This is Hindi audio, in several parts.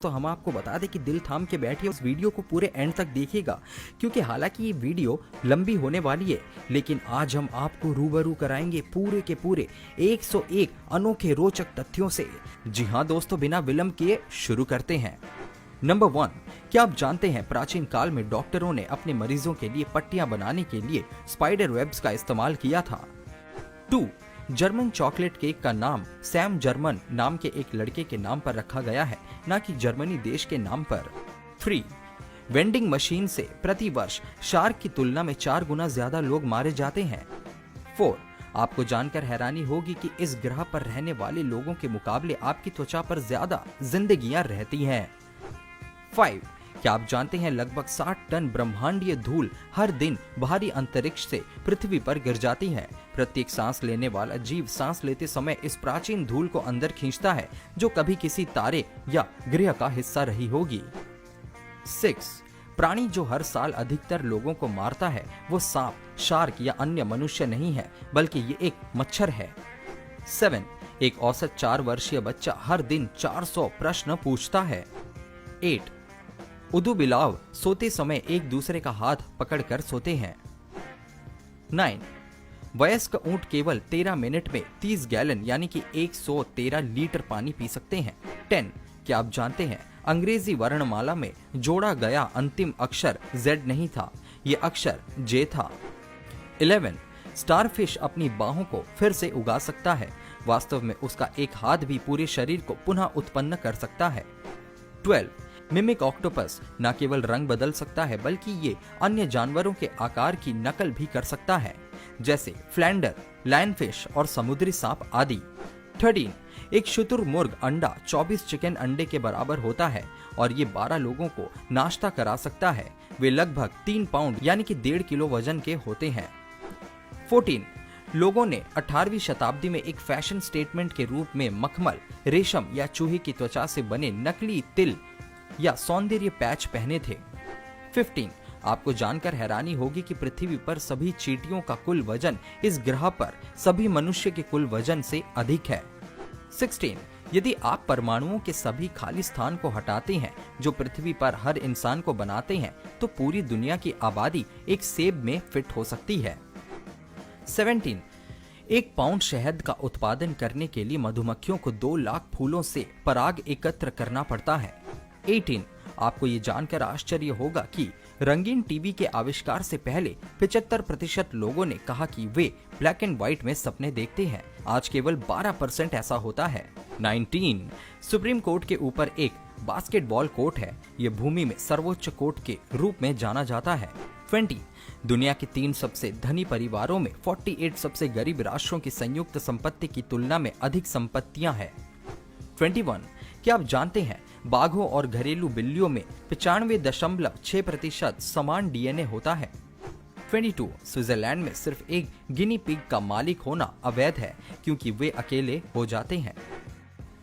तो हम आपको बता दें कि दिल थाम के बैठिए, उस वीडियो को पूरे एंड तक देखिएगा, क्योंकि हालांकि ये वीडियो लंबी होने वाली है, लेकिन आज हम आपको रूबरू कराएंगे पूरे के पूरे 101 अनोखे रोचक तथ्यों से। जी हाँ दोस्तों, बिना विलंब किए शुरू करते हैं। नंबर 1, क्या आप जानते हैं प्राचीन काल में डॉक्टरों ने अपने मरीजों के लिए पट्टियां बनाने के लिए स्पाइडर वेब्स का इस्तेमाल किया था। 2, जर्मन चॉकलेट केक का नाम सैम जर्मन नाम के एक लड़के के नाम पर रखा गया है, न कि जर्मनी देश के नाम पर। 3, वेंडिंग मशीन से प्रति वर्ष शार्क की तुलना में 4 गुना ज्यादा लोग मारे जाते हैं। 4, आपको जानकर हैरानी होगी कि इस ग्रह पर रहने वाले लोगों के मुकाबले आपकी त्वचा पर ज्यादा जिंदगियां रहती हैं। 5, क्या आप जानते हैं लगभग 60 टन ब्रह्मांडीय धूल हर दिन बाहरी अंतरिक्ष से पृथ्वी पर गिर जाती है। प्रत्येक सांस लेने वाला जीव सांस लेते समय इस प्राचीन धूल को अंदर खींचता है, जो कभी किसी तारे या ग्रह का हिस्सा रही होगी। 6, प्राणी जो हर साल अधिकतर लोगों को मारता है वो सांप, शार्क या अन्य मनुष्य नहीं है, बल्कि ये एक मच्छर है। 7, एक औसत 4 वर्षीय बच्चा हर दिन 400 प्रश्न पूछता है। 8, उदू बिलाव सोते समय एक दूसरे का हाथ पकड़कर सोते हैं। 9, वयस्क ऊंट केवल 13 मिनट में 30 गैलन यानी कि 113 लीटर पानी पी सकते हैं। 10, क्या आप जानते हैं अंग्रेजी वर्णमाला में जोड़ा गया अंतिम अक्षर Z नहीं था, ये अक्षर J था। 11, स्टारफिश अपनी बाहों को फिर से उगा सकता है। वास्तव में उसका एक हाथ भी पूरे शरीर को पुनः उत्पन्न कर सकता है। 12, मिमिक ऑक्टोपस न केवल रंग बदल सकता है, बल्कि ये अन्य जानवरों के आकार की नकल भी कर सकता है, जैसे फ्लैंडर, लायनफिश और समुद्री सांप आदि। 13, एक शुतुरमुर्ग अंडा 24 चिकन अंडे के बराबर होता है और ये 12 लोगों को नाश्ता करा सकता है। वे लगभग 3 पाउंड यानी कि 1.5 किलो वजन के होते हैं। 14, लोगों ने 18वीं शताब्दी में एक फैशन स्टेटमेंट के रूप में मखमल, रेशम या चूहे की त्वचा से बने नकली तिल या सौंदर्य पैच पहने थे। 15, आपको जानकर हैरानी होगी कि पृथ्वी पर सभी चींटियों का कुल वजन इस ग्रह पर सभी मनुष्य के कुल वजन से अधिक है। 16, यदि आप परमाणुओं के सभी खाली स्थान को हटाते हैं जो पृथ्वी पर हर इंसान को बनाते हैं, तो पूरी दुनिया की आबादी एक सेब में फिट हो सकती है। 17, 1 पाउंड शहद का उत्पादन करने के लिए मधुमक्खियों को 2 लाख फूलों से पराग एकत्र करना पड़ता है। 18, आपको ये जानकर आश्चर्य होगा कि रंगीन टीवी के आविष्कार से पहले 75% लोगों ने कहा कि वे ब्लैक एंड व्हाइट में सपने देखते हैं। आज केवल 12% ऐसा होता है। 19, सुप्रीम कोर्ट के ऊपर एक बास्केटबॉल कोर्ट है। ये भूमि में सर्वोच्च कोर्ट के रूप में जाना जाता है। 20, दुनिया के 3 सबसे धनी परिवारों में 48 सबसे गरीब राष्ट्रों की संयुक्त संपत्ति की तुलना में अधिक संपत्तियां हैं। 21, क्या आप जानते हैं बाघों और घरेलू बिल्लियों में 95.6% समान डीएनए होता है। 22, स्विट्जरलैंड में सिर्फ एक गिनी पिग का मालिक होना अवैध है, क्योंकि वे अकेले हो जाते हैं।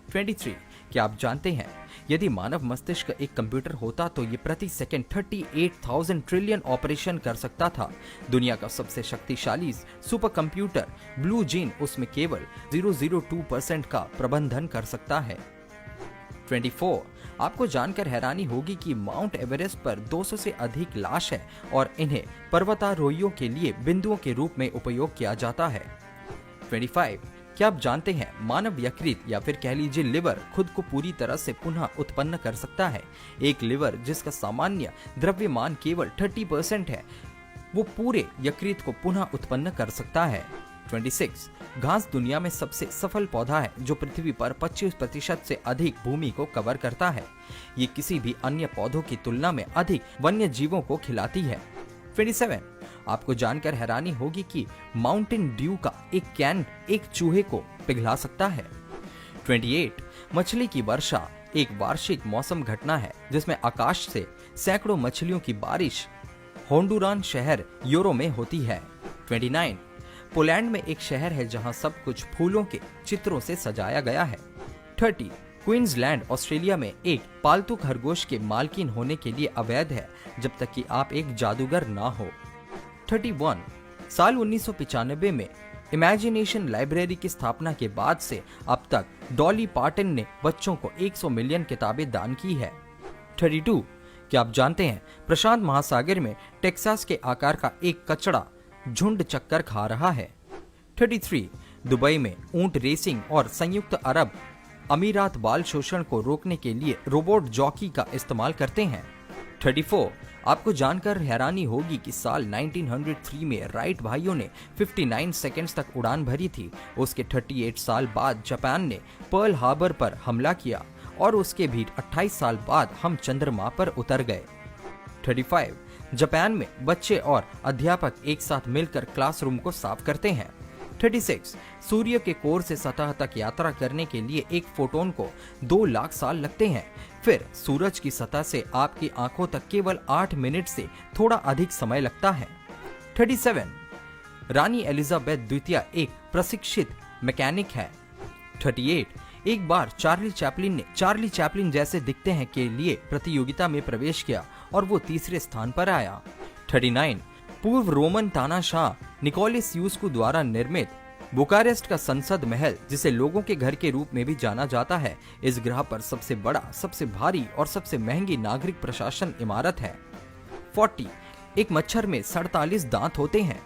23, क्या आप जानते हैं यदि मानव मस्तिष्क एक कंप्यूटर होता तो ये प्रति सेकंड 38,000 ट्रिलियन ऑपरेशन कर सकता था। दुनिया का सबसे शक्तिशाली सुपर कंप्यूटर ब्लू जीन उसमें केवल 0.02% का प्रबंधन कर सकता है। 24, आपको जानकर हैरानी होगी कि माउंट एवरेस्ट पर 200 से अधिक लाश है और इन्हें पर्वतारोहियों के लिए बिंदुओं के रूप में उपयोग किया जाता है। 25, क्या आप जानते हैं मानव यकृत या फिर कह लीजिए लिवर खुद को पूरी तरह से पुनः उत्पन्न कर सकता है। एक लिवर जिसका सामान्य द्रव्यमान केवल 30% है, वो पूरे यकृत को पुनः उत्पन्न कर सकता है। 26, घास दुनिया में सबसे सफल पौधा है जो पृथ्वी पर 25% से अधिक भूमि को कवर करता है। ये किसी भी अन्य पौधों की तुलना में अधिक वन्य जीवों को खिलाती है। 27, आपको जानकर हैरानी होगी कि माउंटेन ड्यू का एक कैन एक चूहे को पिघला सकता है। 28, मछली की वर्षा एक वार्षिक मौसम घटना है जिसमें आकाश से सैकड़ों मछलियों की बारिश होंडुरान शहर यूरो में होती है। 29, पोलैंड में एक शहर है जहां सब कुछ फूलों के चित्रों से सजाया गया है। 30, क्वींसलैंड ऑस्ट्रेलिया में एक पालतू खरगोश के मालकिन होने के लिए अवैध है जब तक कि आप एक जादूगर ना हो। 31, साल 1995 में इमेजिनेशन लाइब्रेरी की स्थापना के बाद से अब तक डॉली पार्टन ने बच्चों को 100 मिलियन किताबें दान की है। 32, क्या आप जानते हैं प्रशांत महासागर में टेक्सास के आकार का एक कचड़ा झुंड चक्कर खा रहा है। 33, दुबई में ऊंट रेसिंग और संयुक्त अरब अमीरात बाल शोषण को रोकने के लिए रोबोट जॉकी का इस्तेमाल करते हैं। 34, आपको जानकर हैरानी होगी कि साल 1903 में राइट भाइयों ने 59 सेकंड्स तक उड़ान भरी थी। उसके 38 साल बाद जापान ने पर्ल हार्बर पर हमला किया और उसके भी 28 साल बाद हम चंद्रमा पर उतर गए। 35, जापान में बच्चे और अध्यापक एक साथ मिलकर क्लासरूम को साफ करते हैं। 36, सूर्य के कोर से सतह तक यात्रा करने के लिए एक फोटोन को 2 लाख साल लगते हैं। फिर सूरज की सतह से आपकी आंखों तक केवल 8 मिनट से थोड़ा अधिक समय लगता है। 37, रानी एलिजाबेथ द्वितीय एक प्रशिक्षित मैकेनिक है। 38, एक बार चार्ली चैपलिन जैसे दिखते हैं के लिए प्रतियोगिता में प्रवेश किया और वो तीसरे स्थान पर आया। 39, पूर्व रोमन तानाशाह निकोलस यूस्कू द्वारा निर्मित बुकारेस्ट का संसद महल, जिसे लोगों के घर के रूप में भी जाना जाता है, इस ग्रह पर सबसे बड़ा, सबसे भारी और सबसे महंगी नागरिक प्रशासन इमारत है। 40, एक मच्छर में 47 दांत होते हैं।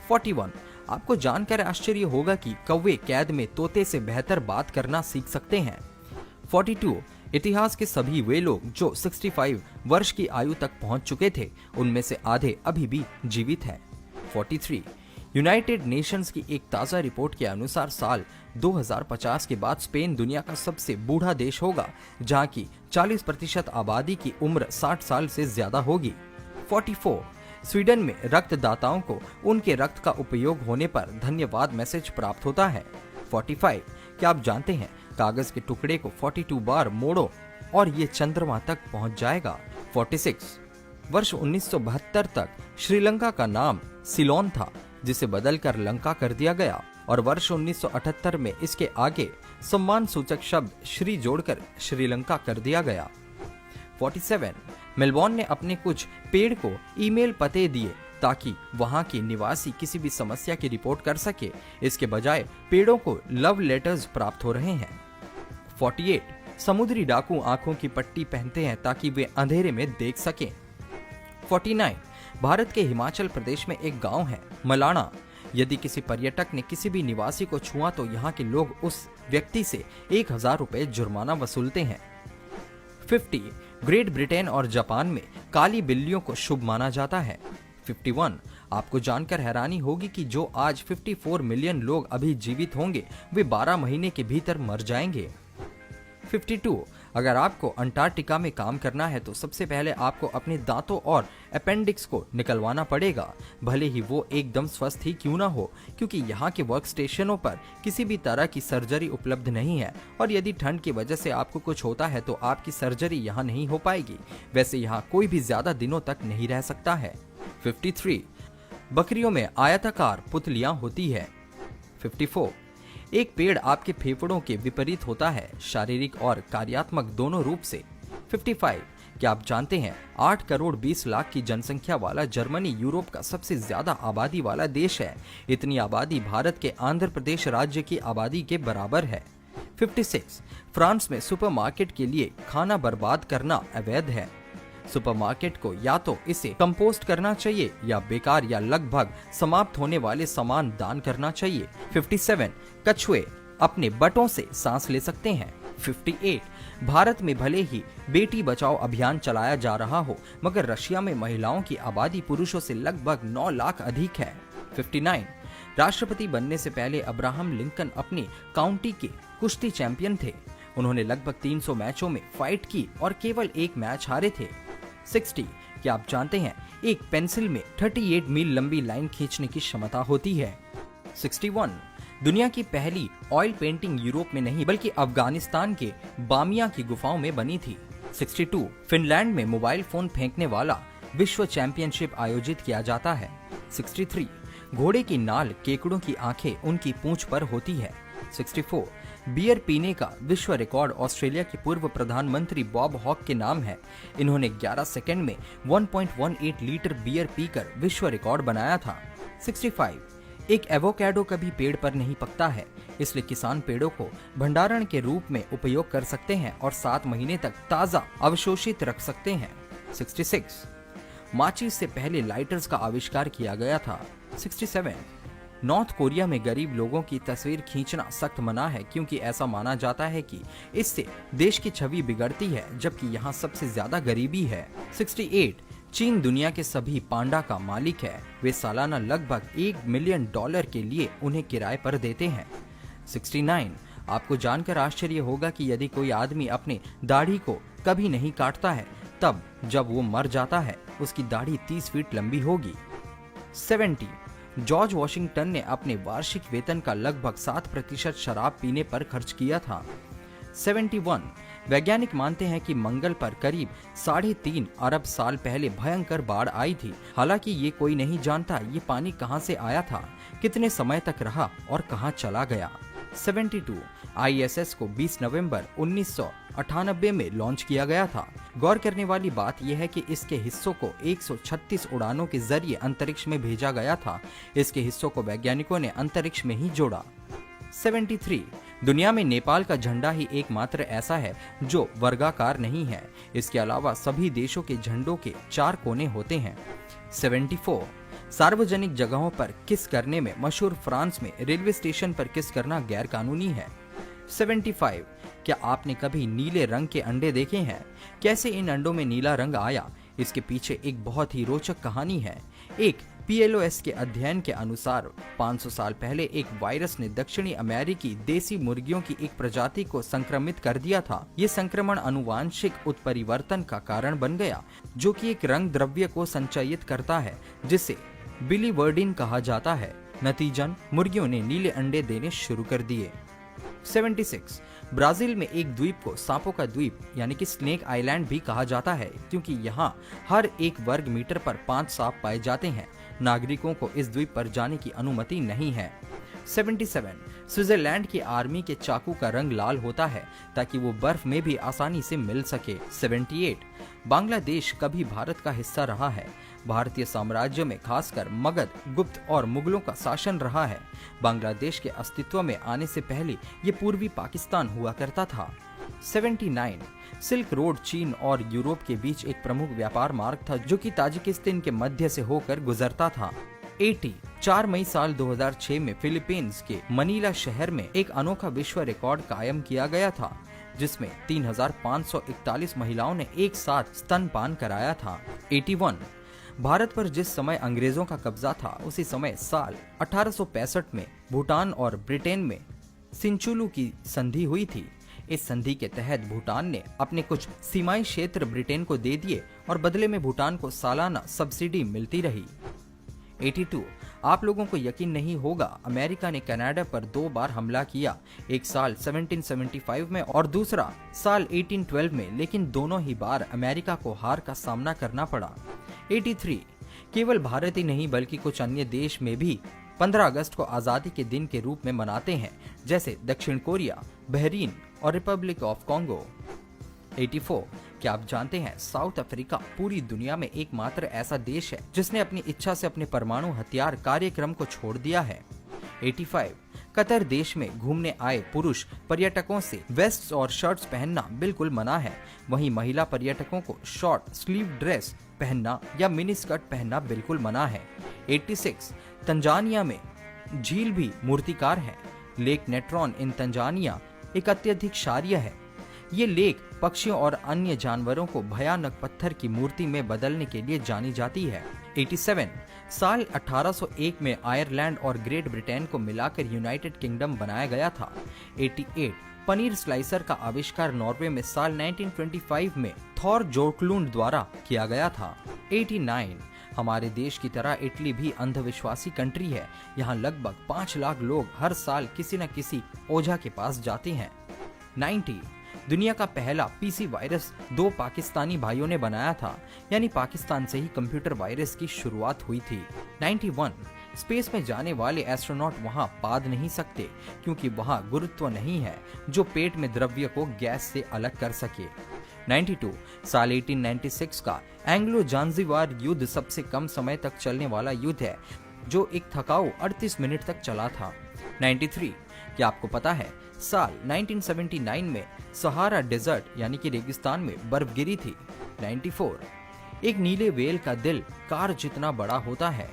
41, आपको जानकर आश्चर्य होगा कि कौवे कैद में तोते से बेहतर बात करना सीख सकते हैं। 42, इतिहास के सभी वे लोग जो 65 वर्ष की आयु तक पहुंच चुके थे, उनमें से आधे अभी भी जीवित हैं। 43, यूनाइटेड नेशंस की एक ताजा रिपोर्ट के अनुसार साल 2050 के बाद स्पेन दुनिया का सबसे बूढ़ा देश होगा, जहां की 40% आबादी की उम्र 60 साल से ज्यादा होगी। 44, स्वीडन में रक्तदाताओं को उनके रक्त का उपयोग होने पर धन्यवाद मैसेज प्राप्त होता है। 45, क्या आप जानते हैं कागज के टुकड़े को 42 बार मोड़ो और ये चंद्रमा तक पहुंच जाएगा। 46, वर्ष 1972 तक श्रीलंका का नाम सिलोन था, जिसे बदलकर लंका कर दिया गया और वर्ष 1978 में इसके आगे सम्मान सूचक शब्द श्री जोड़कर श्रीलंका कर दिया गया। 47, मेलबोर्न ने अपने कुछ पेड़ को ईमेल पते दिए ताकि वहां के निवासी किसी भी समस्या की रिपोर्ट कर सके। इसके बजाय पेड़ों को लव लेटर्स प्राप्त हो रहे हैं। 48, समुद्री डाकू आंखों की पट्टी पहनते हैं ताकि वे अंधेरे में देख सकें। 49, भारत के हिमाचल प्रदेश में एक गांव है मलाना। यदि किसी पर्यटक ने किसी भी निवासी को छुआ तो यहाँ के लोग उस व्यक्ति से 1000 रुपए जुर्माना वसूलते हैं। 50, ग्रेट ब्रिटेन और जापान में काली बिल्लियों को शुभ माना जाता है। 51, आपको जानकर हैरानी होगी कि जो आज 54 मिलियन लोग अभी जीवित होंगे, वे 12 महीने के भीतर मर जाएंगे। 52, अगर आपको अंटार्कटिका में काम करना है तो सबसे पहले आपको अपने दांतों और अपेंडिक्स को निकलवाना पड़ेगा, भले ही वो एकदम स्वस्थ ही क्यों ना हो, क्योंकि यहाँ के वर्क स्टेशनों पर किसी भी तरह की सर्जरी उपलब्ध नहीं है और यदि ठंड की वजह से आपको कुछ होता है तो आपकी सर्जरी यहाँ नहीं हो पाएगी। वैसे यहाँ कोई भी ज्यादा दिनों तक नहीं रह सकता है। 53, बकरियों में आयताकार पुतलियां होती है। 54, एक पेड़ आपके फेफड़ों के विपरीत होता है, शारीरिक और कार्यात्मक दोनों रूप से। 55, क्या आप जानते हैं 8 करोड़ 20 लाख की जनसंख्या वाला जर्मनी यूरोप का सबसे ज्यादा आबादी वाला देश है। इतनी आबादी भारत के आंध्र प्रदेश राज्य की आबादी के बराबर है। 56, फ्रांस में सुपरमार्केट के लिए खाना बर्बाद करना अवैध है। सुपरमार्केट को या तो इसे कंपोस्ट करना चाहिए या बेकार या लगभग समाप्त होने वाले सामान दान करना चाहिए। 57, कछुए अपने बटों से सांस ले सकते हैं। 58, भारत में भले ही बेटी बचाओ अभियान चलाया जा रहा हो, मगर रशिया में महिलाओं की आबादी पुरुषों से लगभग 9 लाख अधिक है। 59, राष्ट्रपति बनने से पहले अब्राहम लिंकन अपनी काउंटी के कुश्ती चैंपियन थे। उन्होंने लगभग 300 मैचों में फाइट की और केवल एक मैच हारे थे। 60, क्या आप जानते हैं एक पेंसिल में 38 मील लंबी लाइन खींचने की क्षमता होती है। 61, दुनिया की पहली ऑयल पेंटिंग यूरोप में नहीं बल्कि अफगानिस्तान के बामिया की गुफाओं में बनी थी। 62, फिनलैंड में मोबाइल फोन फेंकने वाला विश्व चैंपियनशिप आयोजित किया जाता है। 63, घोड़े की नाल, केकड़ों की आंखें उनकी पूंछ पर होती है। 64, बियर पीने का विश्व रिकॉर्ड ऑस्ट्रेलिया के पूर्व प्रधानमंत्री बॉब हॉक के नाम है। इन्होंने 11 सेकंड में 1.18 लीटर बियर पीकर विश्व रिकॉर्ड बनाया था। 65, एक एवोकाडो कभी पेड़ पर नहीं पकता है, इसलिए किसान पेड़ों को भंडारण के रूप में उपयोग कर सकते हैं और 7 महीने तक ताज़ा अवशोषित रख सकते हैं। 66 माचिस से पहले लाइटर्स का आविष्कार किया गया था। 67 नॉर्थ कोरिया में गरीब लोगों की तस्वीर खींचना सख्त मना है, क्योंकि ऐसा माना जाता है कि इससे देश की छवि बिगड़ती है, जबकि यहाँ सबसे ज्यादा गरीबी है। 68 चीन दुनिया के सभी पांडा का मालिक है। वे सालाना लगभग $1 मिलियन के लिए उन्हें किराए पर देते हैं। 69 आपको जानकर आश्चर्य होगा कि यदि कोई आदमी अपने दाढ़ी को कभी नहीं काटता है, तब जब वो मर जाता है उसकी दाढ़ी 30 फीट लंबी होगी। 70 जॉर्ज वॉशिंगटन ने अपने वार्षिक वेतन का लगभग 7% शराब पीने पर खर्च किया था। 71 वैज्ञानिक मानते हैं कि मंगल पर करीब 3.5 अरब साल पहले भयंकर बाढ़ आई थी। हालांकि ये कोई नहीं जानता ये पानी कहां से आया था, कितने समय तक रहा और कहां चला गया। 72 ISS को 20 नवंबर 1998 में लॉन्च किया गया था। गौर करने वाली बात यह है कि इसके हिस्सों को 136 उड़ानों के जरिए अंतरिक्ष में भेजा गया था। इसके हिस्सों को वैज्ञानिकों ने अंतरिक्ष में ही जोड़ा। 73 दुनिया में नेपाल का झंडा ही एकमात्र ऐसा है जो वर्गाकार नहीं है। इसके अलावा सभी देशों के झंडों के 4 कोने होते हैं। 74 सार्वजनिक जगहों पर किस करने में मशहूर फ्रांस में रेलवे स्टेशन पर किस करना गैर कानूनी है। 75 क्या आपने कभी नीले रंग के अंडे देखे हैं? कैसे इन अंडों में नीला रंग आया, इसके पीछे एक बहुत ही रोचक कहानी है। एक PLOS के अध्ययन के अनुसार 500 साल पहले एक वायरस ने दक्षिणी अमेरिकी देसी मुर्गियों की एक प्रजाति को संक्रमित कर दिया था। ये संक्रमण अनुवांशिक उत्परिवर्तन का कारण बन गया, जो कि एक रंग द्रव्य को संचयित करता है जिसे बिलीवर्डिन कहा जाता है। नतीजन मुर्गियों ने नीले अंडे देने शुरू कर दिए। 76 ब्राजील में एक द्वीप को सांपों का द्वीप यानी कि स्नेक आइलैंड भी कहा जाता है, क्योंकि यहाँ हर 1 वर्ग मीटर पर 5 सांप पाए जाते हैं। नागरिकों को इस द्वीप पर जाने की अनुमति नहीं है। 77 स्विट्जरलैंड की आर्मी के चाकू का रंग लाल होता है ताकि वो बर्फ में भी आसानी से मिल सके। 78 बांग्लादेश कभी भारत का हिस्सा रहा है। भारतीय साम्राज्य में खासकर मगध, गुप्त और मुगलों का शासन रहा है। बांग्लादेश के अस्तित्व में आने से पहले ये पूर्वी पाकिस्तान हुआ करता था। 79 सिल्क रोड चीन और यूरोप के बीच एक प्रमुख व्यापार मार्ग था जो कि ताजिकिस्तान के मध्य से होकर गुजरता था। 80 4 मई साल 2006 में फिलीपींस के मनीला शहर में एक अनोखा विश्व रिकॉर्ड कायम किया गया था, जिसमें 3541 महिलाओं ने एक साथ स्तनपान कराया था। 81 भारत पर जिस समय अंग्रेजों का कब्जा था, उसी समय साल 1865 में भूटान और ब्रिटेन में सिंचुलू की संधि हुई थी। इस संधि के तहत भूटान ने अपने कुछ सीमाई क्षेत्र ब्रिटेन को दे दिए और बदले में भूटान को सालाना सब्सिडी मिलती रही। 82 आप लोगों को यकीन नहीं होगा, अमेरिका ने कनाडा पर 2 बार हमला किया, एक साल 1775 में और दूसरा साल 1812 में, लेकिन दोनों ही बार अमेरिका को हार का सामना करना पड़ा। 83 केवल भारत ही नहीं बल्कि कुछ अन्य देश में भी 15 अगस्त को आजादी के दिन के रूप में मनाते हैं, जैसे दक्षिण कोरिया, बहरीन और रिपब्लिक ऑफ कॉन्गो। 84 क्या आप जानते हैं साउथ अफ्रीका पूरी दुनिया में एकमात्र ऐसा देश है जिसने अपनी इच्छा से अपने परमाणु हथियार कार्यक्रम को छोड़ दिया है। 85 कतर देश में घूमने आए पुरुष पर्यटकों से वेस्ट और शर्ट्स पहनना बिल्कुल मना है। वहीं महिला पर्यटकों को शॉर्ट स्लीव ड्रेस पहनना या मिनी स्कर्ट पहनना बिल्कुल मना है। 86 तंजानिया में झील भी मूर्तिकार है। लेक नेट्रॉन इन तंजानिया एक अत्यधिक क्षारीय है। ये लेक पक्षियों और अन्य जानवरों को भयानक पत्थर की मूर्ति में बदलने के लिए जानी जाती है। 87 साल 1801 में आयरलैंड और ग्रेट ब्रिटेन को मिलाकर यूनाइटेड किंगडम बनाया गया था। 88 पनीर स्लाइसर का आविष्कार नॉर्वे में साल 1925 में थॉर जोक्लुंड द्वारा किया गया था। 89 हमारे देश की तरह इटली भी अंधविश्वासी कंट्री है। यहाँ लगभग 5 लाख लोग हर साल किसी न किसी ओझा के पास जाते हैं। 90 दुनिया का पहला PC वायरस 2 पाकिस्तानी भाइयों ने बनाया था, यानी पाकिस्तान से ही कंप्यूटर वायरस की शुरुआत हुई थी। 91 स्पेस में जाने वाले एस्ट्रोनॉट वहां पाद नहीं सकते क्योंकि वहां गुरुत्व नहीं है जो पेट में द्रव्य को गैस से अलग कर सके। 92 साल 1896 का एंग्लो जांजिबार युद्ध सबसे कम समय तक चलने वाला युद्ध है। जो एक थकाऊ 38 मिनट तक चला था। 93, क्या आपको पता है साल 1979 में सहारा डेजर्ट यानी कि रेगिस्तान में बर्फ गिरी थी। 94, एक नीले व्हेल का दिल कार जितना बड़ा होता है।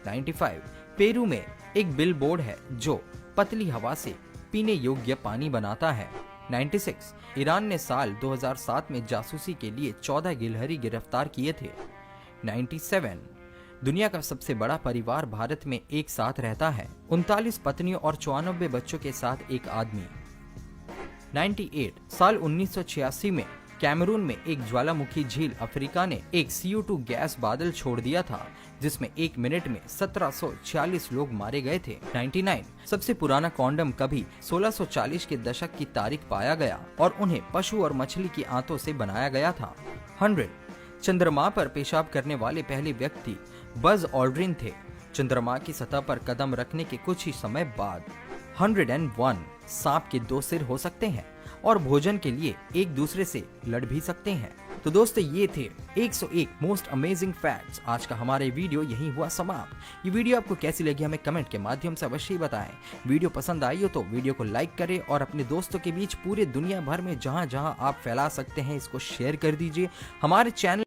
95, पेरू में एक बिल बोर्ड है जो पतली हवा से पीने योग्य पानी बनाता है। 96, ईरान ने साल 2007 में जासूसी के लिए 14 गिलहरी गिरफ्तार किए थे। 97, दुनिया का सबसे बड़ा परिवार भारत में एक साथ रहता है, 39 पत्नियों और 94 बच्चों के साथ एक आदमी। 98, साल 1986 में कैमरून में एक ज्वालामुखी झील अफ्रीका ने एक CO2 गैस बादल छोड़ दिया था, जिसमें एक मिनट में 1746 लोग मारे गए थे। 99, सबसे पुराना कॉन्डम कभी 1640 के दशक की तारीख पाया गया और उन्हें पशु और मछली की आंतों से बनाया गया था। 100, चंद्रमा पर पेशाब करने वाले पहले व्यक्ति बज ऑल्ड्रिन थे, चंद्रमा की सतह पर कदम रखने के कुछ ही समय बाद। 101, सांप के 2 सिर हो सकते हैं और भोजन के लिए एक दूसरे से लड़ भी सकते हैं। तो दोस्तों ये थे 101 मोस्ट अमेजिंग फैक्ट्स। आज का हमारा वीडियो यहीं हुआ समाप्त। ये वीडियो आपको कैसी लगी हमें कमेंट के माध्यम से अवश्य बताएं। वीडियो पसंद आई हो तो वीडियो को लाइक करें और अपने दोस्तों के बीच पूरे दुनिया भर में जहां जहां आप फैला सकते हैं इसको शेयर कर दीजिए। हमारे चैनल